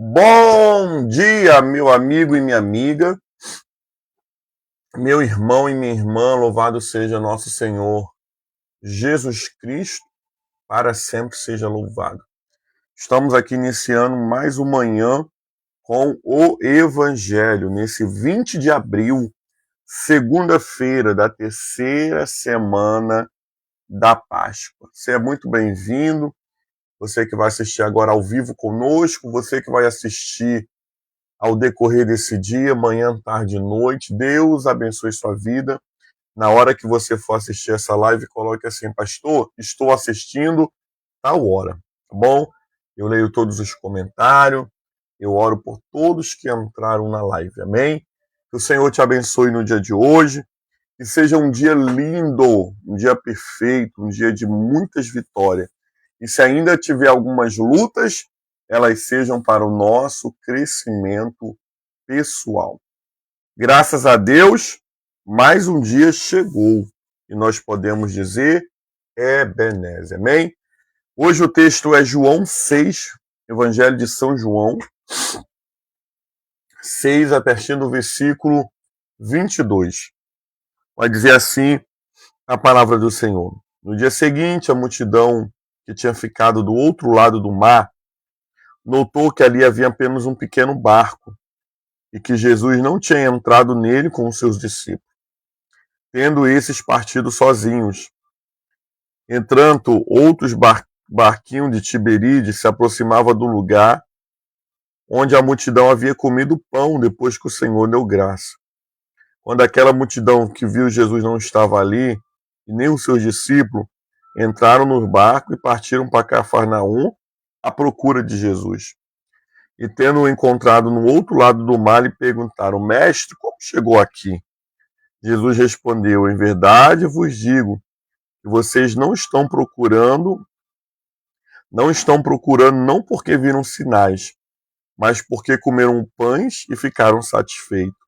Bom dia, meu amigo e minha amiga, meu irmão e minha irmã, louvado seja nosso Senhor Jesus Cristo, para sempre seja louvado. Estamos aqui iniciando mais uma manhã com o Evangelho, nesse 20 de abril, segunda-feira da terceira semana da Páscoa. Você é muito bem-vindo, você que vai assistir agora ao vivo conosco, você que vai assistir ao decorrer desse dia, manhã, tarde e noite. Deus abençoe sua vida. Na hora que você for assistir essa live, coloque assim: pastor, estou assistindo tal hora, tá bom? Eu leio todos os comentários, eu oro por todos que entraram na live, amém? Que o Senhor te abençoe no dia de hoje, que seja um dia lindo, um dia perfeito, um dia de muitas vitórias. E se ainda tiver algumas lutas, elas sejam para o nosso crescimento pessoal. Graças a Deus, mais um dia chegou e nós podemos dizer Ebenezer, amém? Hoje o texto é João 6, Evangelho de São João 6, a partir do versículo 22. Vai dizer assim a palavra do Senhor. No dia seguinte, a multidão que tinha ficado do outro lado do mar notou que ali havia apenas um pequeno barco e que Jesus não tinha entrado nele com os seus discípulos, tendo esses partido sozinhos. Entretanto, outros barquinhos de Tiberíades se aproximavam do lugar onde a multidão havia comido pão depois que o Senhor deu graça. Quando aquela multidão que viu Jesus não estava ali, e nem os seus discípulos, entraram no barco e partiram para Cafarnaum à procura de Jesus. E tendo-o encontrado no outro lado do mar, lhe perguntaram: Mestre, como chegou aqui? Jesus respondeu: Em verdade vos digo que vocês não estão procurando não porque viram sinais, mas porque comeram pães e ficaram satisfeitos.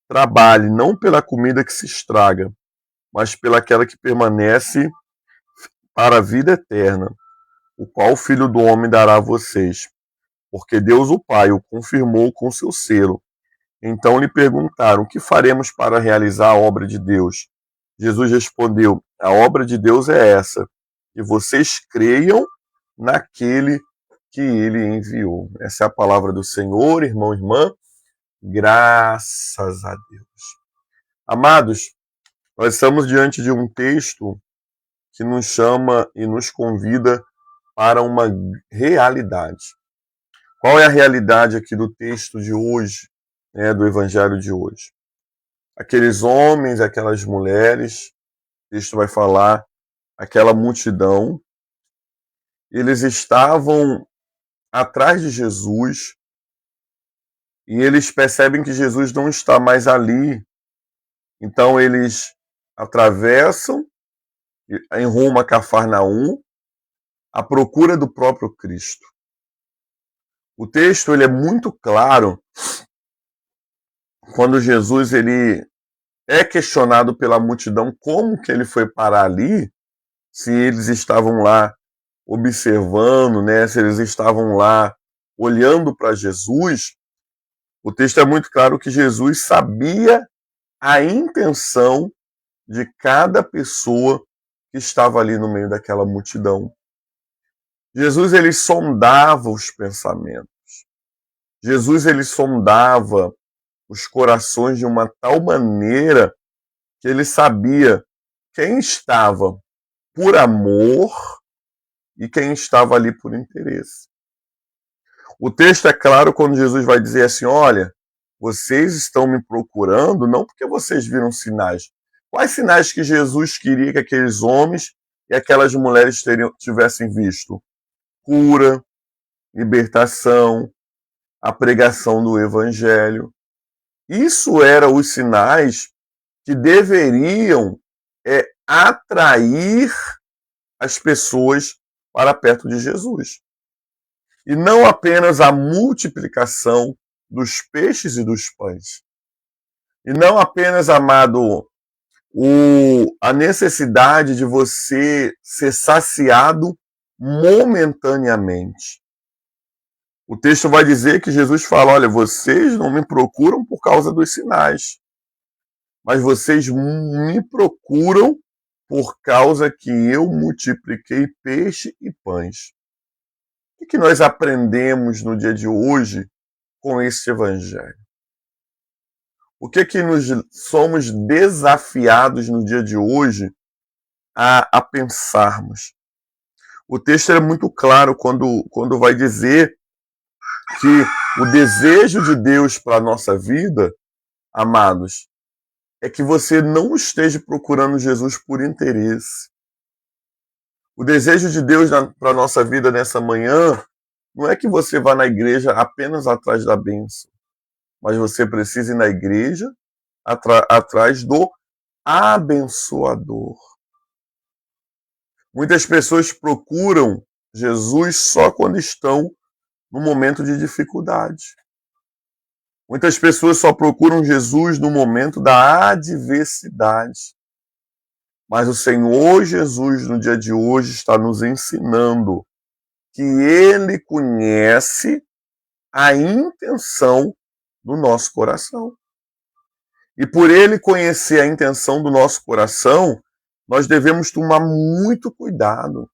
Trabalhe não pela comida que se estraga, mas pelaquela que permanece para a vida eterna, o qual o Filho do Homem dará a vocês, porque Deus o Pai o confirmou com seu selo. Então lhe perguntaram: que faremos para realizar a obra de Deus? Jesus respondeu: a obra de Deus é essa, que vocês creiam naquele que ele enviou. Essa é a palavra do Senhor, irmão e irmã. Graças a Deus. Amados, nós estamos diante de um texto que nos chama e nos convida para uma realidade. Qual é a realidade aqui do texto de hoje, do evangelho de hoje? Aqueles homens, aquelas mulheres, o texto vai falar, aquela multidão, eles estavam atrás de Jesus e eles percebem que Jesus não está mais ali. Então eles atravessam em rumo a Cafarnaum à procura do próprio Cristo. O texto ele é muito claro quando Jesus ele é questionado pela multidão como que ele foi parar ali, se eles estavam lá observando, se eles estavam lá olhando para Jesus. O texto é muito claro que Jesus sabia a intenção de cada pessoa que estava ali no meio daquela multidão. Jesus ele sondava os pensamentos. Jesus ele sondava os corações de uma tal maneira que ele sabia quem estava por amor e quem estava ali por interesse. O texto é claro quando Jesus vai dizer assim: olha, vocês estão me procurando não porque vocês viram sinais. Quais sinais que Jesus queria que aqueles homens e aquelas mulheres tivessem visto? Cura, libertação, a pregação do evangelho. Isso eram os sinais que deveriam atrair as pessoas para perto de Jesus. E não apenas a multiplicação dos peixes e dos pães. E não apenas, amado, a necessidade de você ser saciado momentaneamente. O texto vai dizer que Jesus fala: olha, vocês não me procuram por causa dos sinais, mas vocês me procuram por causa que eu multipliquei peixe e pães. O que nós aprendemos no dia de hoje com esse evangelho? O que nos somos desafiados no dia de hoje a pensarmos? O texto é muito claro quando vai dizer que o desejo de Deus para a nossa vida, amados, é que você não esteja procurando Jesus por interesse. O desejo de Deus para a nossa vida nessa manhã não é que você vá na igreja apenas atrás da bênção, mas você precisa ir na igreja atrás do abençoador. Muitas pessoas procuram Jesus só quando estão no momento de dificuldade. Muitas pessoas só procuram Jesus no momento da adversidade. Mas o Senhor Jesus, no dia de hoje, está nos ensinando que Ele conhece a intenção do nosso coração. E por Ele conhecer a intenção do nosso coração, nós devemos tomar muito cuidado.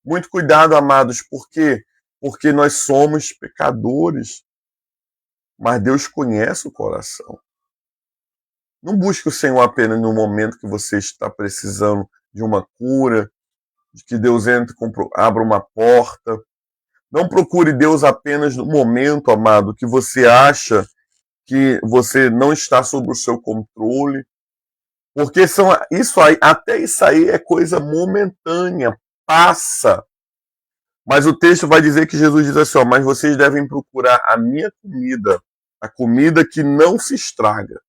Muito cuidado, amados, por quê? Porque nós somos pecadores. Mas Deus conhece o coração. Não busque o Senhor apenas no momento que você está precisando de uma cura, de que Deus entre, abra uma porta. Não procure Deus apenas no momento, amado, que você acha que você não está sob o seu controle. Porque isso aí, até isso aí é coisa momentânea, passa. Mas o texto vai dizer que Jesus diz assim, ó, mas vocês devem procurar a minha comida, a comida que não se estraga,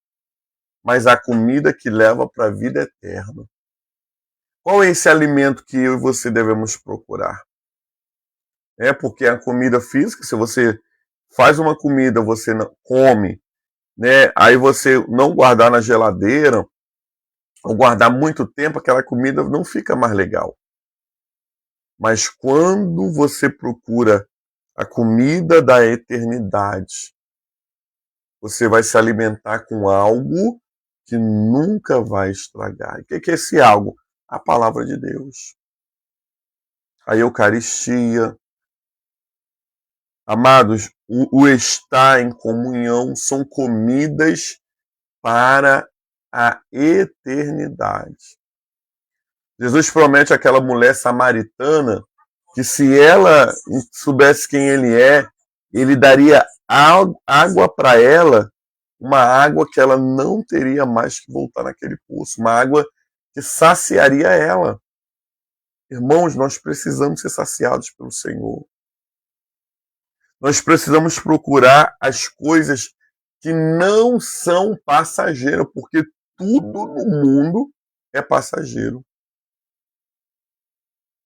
mas a comida que leva para a vida eterna. Qual é esse alimento que eu e você devemos procurar? É porque a comida física, se você faz uma comida, você não come, né? Aí você não guardar na geladeira, ou guardar muito tempo, aquela comida não fica mais legal. Mas quando você procura a comida da eternidade, você vai se alimentar com algo que nunca vai estragar. O que é esse algo? A palavra de Deus. A Eucaristia. Amados, o estar em comunhão são comidas para a eternidade. Jesus promete àquela mulher samaritana que se ela soubesse quem ele daria água para ela, uma água que ela não teria mais que voltar naquele poço, uma água que saciaria ela. Irmãos, nós precisamos ser saciados pelo Senhor. Nós precisamos procurar as coisas que não são passageiras, porque tudo no mundo é passageiro.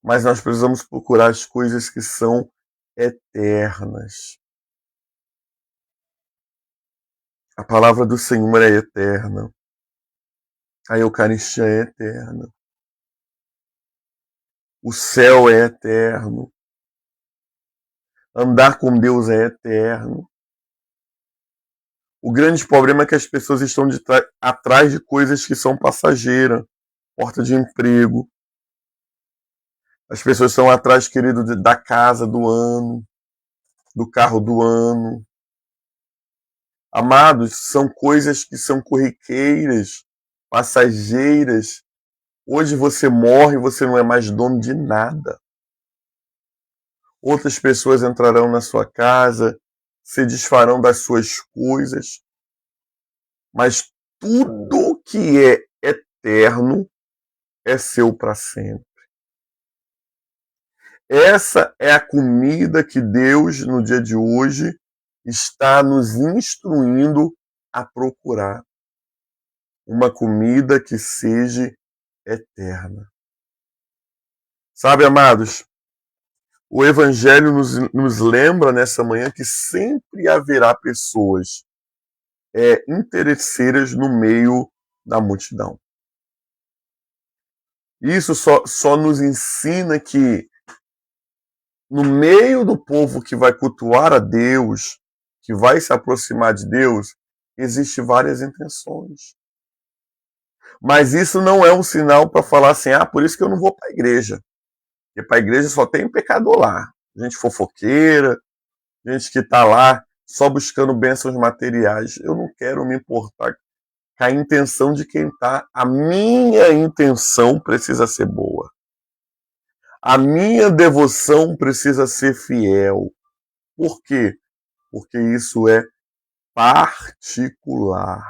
Mas nós precisamos procurar as coisas que são eternas. A palavra do Senhor é eterna. A Eucaristia é eterna. O céu é eterno. Andar com Deus é eterno. O grande problema é que as pessoas estão atrás de coisas que são passageiras. Porta de emprego. As pessoas estão atrás, querido, da casa do ano, do carro do ano. Amados, são coisas que são corriqueiras, passageiras. Hoje você morre e você não é mais dono de nada. Outras pessoas entrarão na sua casa, se desfarão das suas coisas. Mas tudo que é eterno é seu para sempre. Essa é a comida que Deus, no dia de hoje, está nos instruindo a procurar. Uma comida que seja eterna. Sabe, amados, o Evangelho nos lembra nessa manhã que sempre haverá pessoas interesseiras no meio da multidão. Isso só nos ensina que no meio do povo que vai cultuar a Deus, que vai se aproximar de Deus, existem várias intenções. Mas isso não é um sinal para falar assim, por isso que eu não vou para a igreja. Porque para a igreja só tem pecador lá. Gente fofoqueira, gente que está lá só buscando bênçãos materiais. Eu não quero me importar com a intenção de quem está. A minha intenção precisa ser boa. A minha devoção precisa ser fiel. Por quê? Porque isso é particular.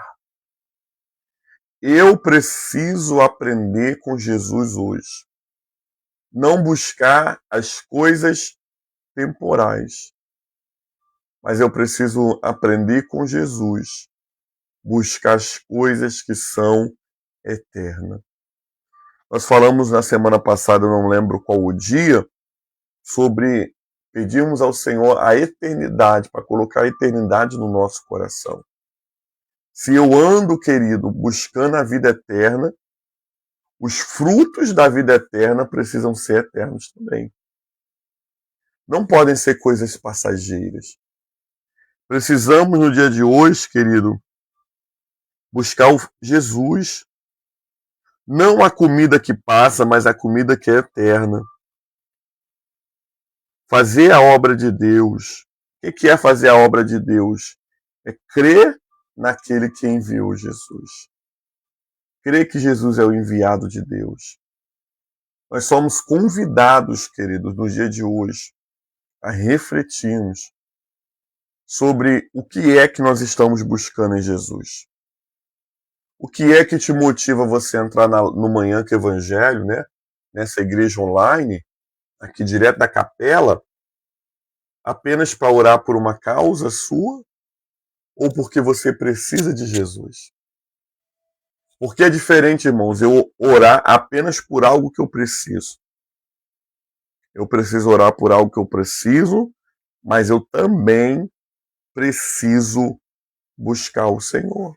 Eu preciso aprender com Jesus hoje. Não buscar as coisas temporais. Mas eu preciso aprender com Jesus. Buscar as coisas que são eternas. Nós falamos na semana passada, não lembro qual o dia, sobre pedirmos ao Senhor a eternidade, para colocar a eternidade no nosso coração. Se eu ando, querido, buscando a vida eterna, os frutos da vida eterna precisam ser eternos também. Não podem ser coisas passageiras. Precisamos, no dia de hoje, querido, buscar o Jesus, não a comida que passa, mas a comida que é eterna. Fazer a obra de Deus. O que é fazer a obra de Deus? É crer naquele que enviou Jesus. Crer que Jesus é o enviado de Deus. Nós somos convidados, queridos, no dia de hoje, a refletirmos sobre o que é que nós estamos buscando em Jesus. O que é que te motiva você a entrar no Manhã com o Evangelho, né? Nessa igreja online, aqui direto da capela, apenas para orar por uma causa sua ou porque você precisa de Jesus? Porque é diferente, irmãos, eu orar apenas por algo que eu preciso. Eu preciso orar por algo que eu preciso, mas eu também preciso buscar o Senhor.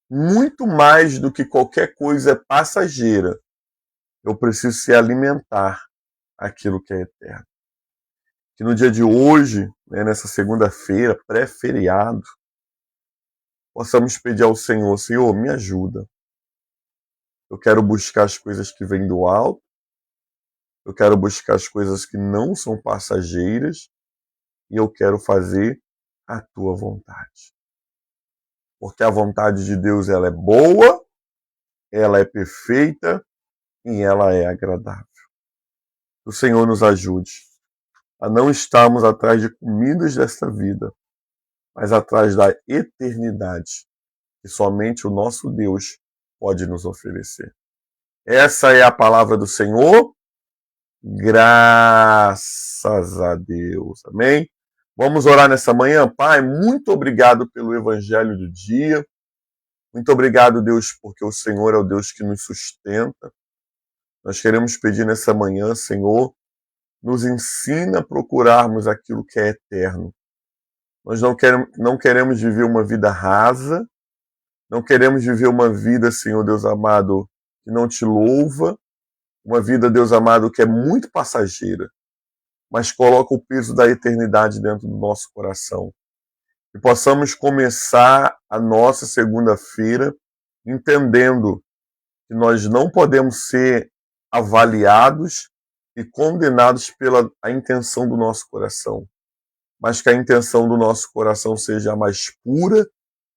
Muito mais do que qualquer coisa passageira, eu preciso se alimentar aquilo que é eterno. Que no dia de hoje, né, nessa segunda-feira, pré-feriado, possamos pedir ao Senhor, Senhor, me ajuda. Eu quero buscar as coisas que vêm do alto, eu quero buscar as coisas que não são passageiras, e eu quero fazer a tua vontade. Porque a vontade de Deus, ela é boa, ela é perfeita e ela é agradável. Que o Senhor nos ajude a não estarmos atrás de comidas desta vida, mas atrás da eternidade que somente o nosso Deus pode nos oferecer. Essa é a palavra do Senhor. Graças a Deus. Amém? Vamos orar nessa manhã? Pai, muito obrigado pelo evangelho do dia. Muito obrigado, Deus, porque o Senhor é o Deus que nos sustenta. Nós queremos pedir nessa manhã, Senhor, nos ensina a procurarmos aquilo que é eterno. Nós não queremos viver uma vida rasa, não queremos viver uma vida, Senhor Deus amado, que não te louva, uma vida, Deus amado, que é muito passageira, mas coloca o peso da eternidade dentro do nosso coração. E possamos começar a nossa segunda-feira entendendo que nós não podemos ser avaliados e condenados pela a intenção do nosso coração, mas que a intenção do nosso coração seja a mais pura,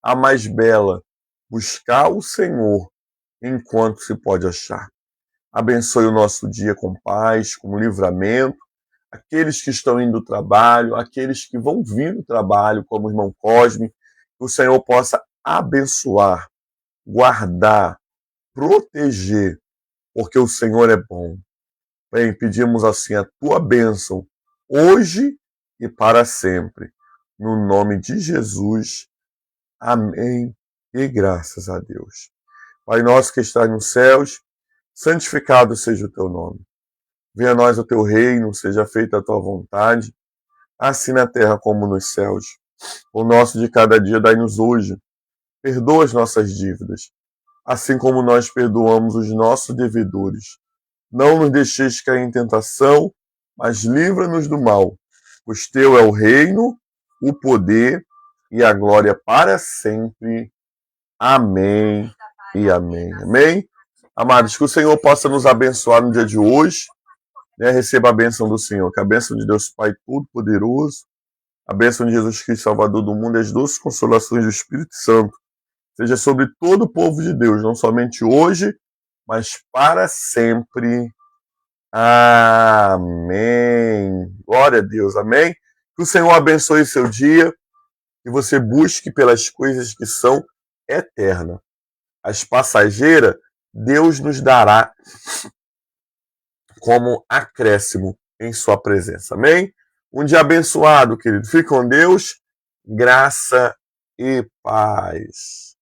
a mais bela, buscar o Senhor enquanto se pode achar. Abençoe o nosso dia com paz, com livramento, aqueles que estão indo do trabalho, aqueles que vão vir do trabalho, como o irmão Cosme, que o Senhor possa abençoar, guardar, proteger, porque o Senhor é bom. Bem, pedimos assim a tua bênção, hoje e para sempre. No nome de Jesus. Amém. E graças a Deus. Pai nosso que estás nos céus, santificado seja o teu nome. Venha a nós o teu reino, seja feita a tua vontade, assim na terra como nos céus. O nosso de cada dia dai-nos hoje. Perdoa as nossas dívidas, assim como nós perdoamos os nossos devedores. Não nos deixeis cair em tentação, mas livra-nos do mal. Pois teu é o reino, o poder e a glória para sempre. Amém e amém. Amém? Amados, que o Senhor possa nos abençoar no dia de hoje. Né? Receba a bênção do Senhor, que a bênção de Deus Pai Todo-Poderoso, a bênção de Jesus Cristo, Salvador do mundo, e as doces consolações do Espírito Santo seja sobre todo o povo de Deus, não somente hoje, mas para sempre. Amém. Glória a Deus, amém. Que o Senhor abençoe seu dia, que você busque pelas coisas que são eternas. As passageiras, Deus nos dará como acréscimo em sua presença. Amém? Um dia abençoado, querido. Fique com Deus, graça e paz.